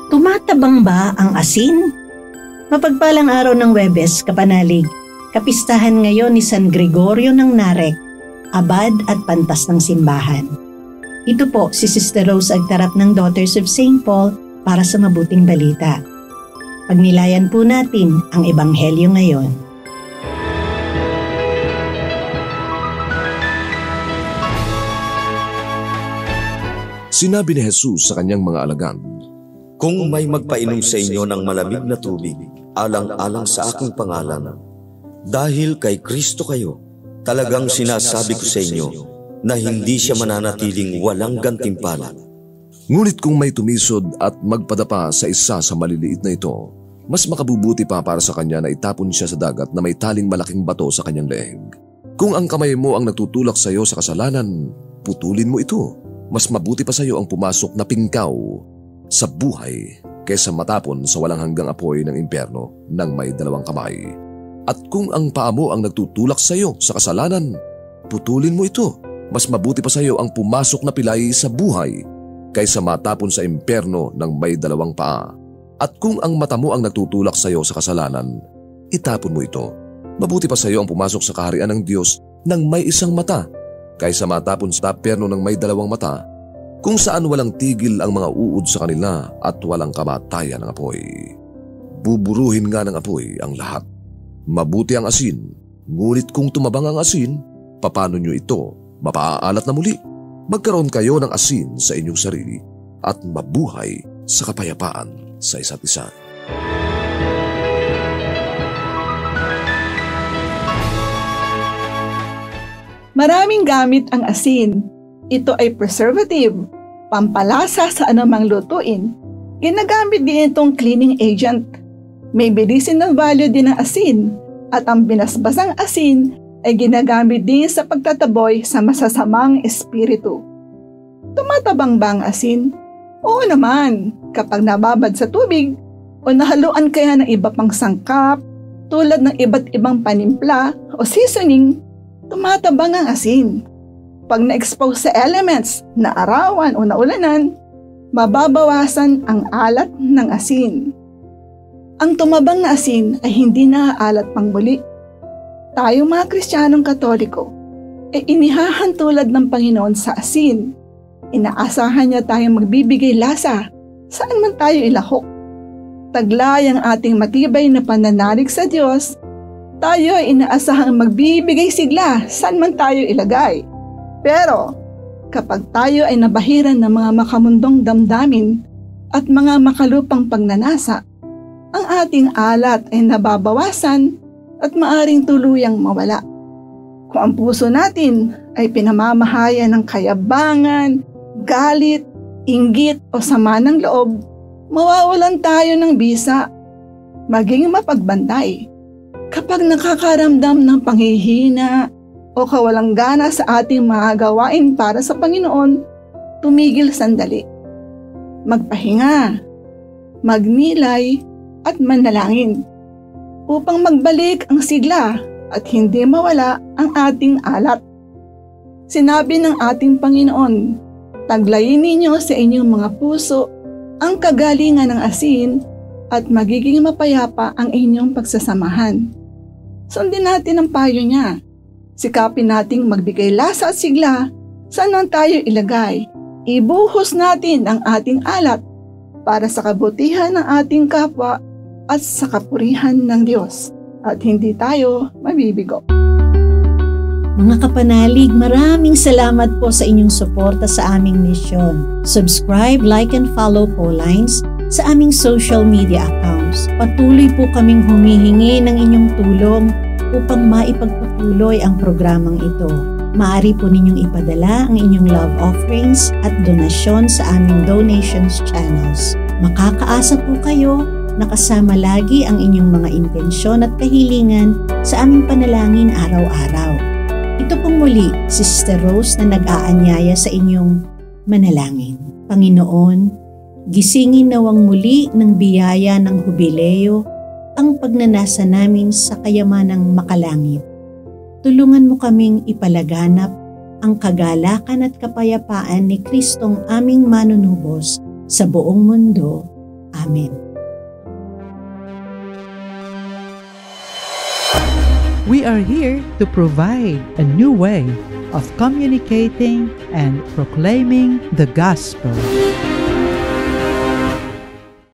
Tumatabang ba ang asin? Mapagpalang araw ng Huwebes, kapanalig. Kapistahan ngayon ni San Gregorio ng Narek, abad at pantas ng simbahan. Ito po si Sister Rose Agtarap ng Daughters of St. Paul para sa mabuting balita. Pagnilayan po natin ang Ebanghelyo ngayon. Sinabi ni Jesus sa kanyang mga alagad, "Kung may magpainom sa inyo ng malamig na tubig, alang-alang sa aking pangalan, dahil kay Kristo kayo, talagang sinasabi ko sa inyo na hindi siya mananatiling walang gantimpala." Ngunit kung may tumisod at magpadapa sa isa sa maliliit na ito, mas makabubuti pa para sa kanya na itapon siya sa dagat na may taling malaking bato sa kanyang leeg. Kung ang kamay mo ang nagtutulak sa iyo sa kasalanan, putulin mo ito. Mas mabuti pa sa iyo ang pumasok na pingkaw sa buhay kaysa matapon sa walang hanggang apoy ng impyerno ng may dalawang kamay. At kung ang paa mo ang nagtutulak sa iyo sa kasalanan, putulin mo ito. Mas mabuti pa sa iyo ang pumasok na pilay sa buhay kaysa matapon sa impyerno ng may dalawang paa. At kung ang mata mo ang nagtutulak sa iyo sa kasalanan, itapon mo ito. Mabuti pa sa iyo ang pumasok sa kaharian ng Diyos ng may isang mata kaysa matapon sa impyerno ng may dalawang mata, kung saan walang tigil ang mga uod sa kanila at walang kamatayan ng apoy. Buburuhin nga ng apoy ang lahat. Mabuti ang asin, ngunit kung tumabang ang asin, paano nyo ito mapaaalat na muli? Magkaroon kayo ng asin sa inyong sarili at mabuhay sa kapayapaan sa isa't isa. Maraming gamit ang asin. Ito ay preservative, pampalasa sa anumang lutuin. Ginagamit din itong cleaning agent. May medicinal value din ang asin at ang binasbasang asin ay ginagamit din sa pagtataboy sa masasamang espiritu. Tumatabang ba ang asin? Oo naman, kapag nababad sa tubig o nahaluan kaya ng iba pang sangkap tulad ng iba't ibang panimpla o seasoning, tumatabang ang asin. Pag na-expose sa elements na arawan o naulanan, mababawasan ang alat ng asin. Ang tumabang na asin ay hindi naaalat pang muli. Tayo mga Kristiyanong Katoliko ay inihahantulad ng Panginoon sa asin. Inaasahan niya tayong magbibigay lasa saan man tayo ilahok. Taglay ang ating matibay na pananalig sa Diyos, tayo ay inaasahang magbibigay sigla saan man tayo ilagay. Pero kapag tayo ay nabahiran ng mga makamundong damdamin at mga makalupang pagnanasa, ang ating alat ay nababawasan at maaring tuluyang mawala. Kung ang puso natin ay pinamamahayan ng kayabangan, galit, inggit o sama ng loob, mawawalan tayo ng bisa. Maging mapagbantay. Kapag nakakaramdam ng panghihina o kawalang gana sa ating mga gawain para sa Panginoon, tumigil sandali. Magpahinga, magnilay at manalangin upang magbalik ang sigla at hindi mawala ang ating alat. Sinabi ng ating Panginoon, "Taglayin ninyo sa inyong mga puso ang kagalingan ng asin at magiging mapayapa ang inyong pagsasamahan." Sundin natin ang payo niya. Sikapin nating magbigay lasa at sigla saan man tayo ilagay. Ibuhos natin ang ating alat para sa kabutihan ng ating kapwa at sa kapurihan ng Diyos. At hindi tayo mabibigo. Mga kapanalig, maraming salamat po sa inyong suporta sa aming misyon. Subscribe, like, and follow po lines sa aming social media accounts. Patuloy po kaming humihingi ng inyong tulong upang maipagpatuloy ang programang ito. Maaari po ninyong ipadala ang inyong love offerings at donasyon sa aming donations channels. Makakaasa po kayo na kasama lagi ang inyong mga intensyon at kahilingan sa aming panalangin araw-araw. Ito pong muli, Sister Rose na nag-aanyaya sa inyong manalangin. Panginoon, gisingin nawang muli ng biyaya ng Hubileo ang pagnanasa namin sa kayamanang makalangit. Tulungan mo kaming ipalaganap ang kagalakan at kapayapaan ni Kristong aming manunubos sa buong mundo. Amen. We are here to provide a new way of communicating and proclaiming the gospel.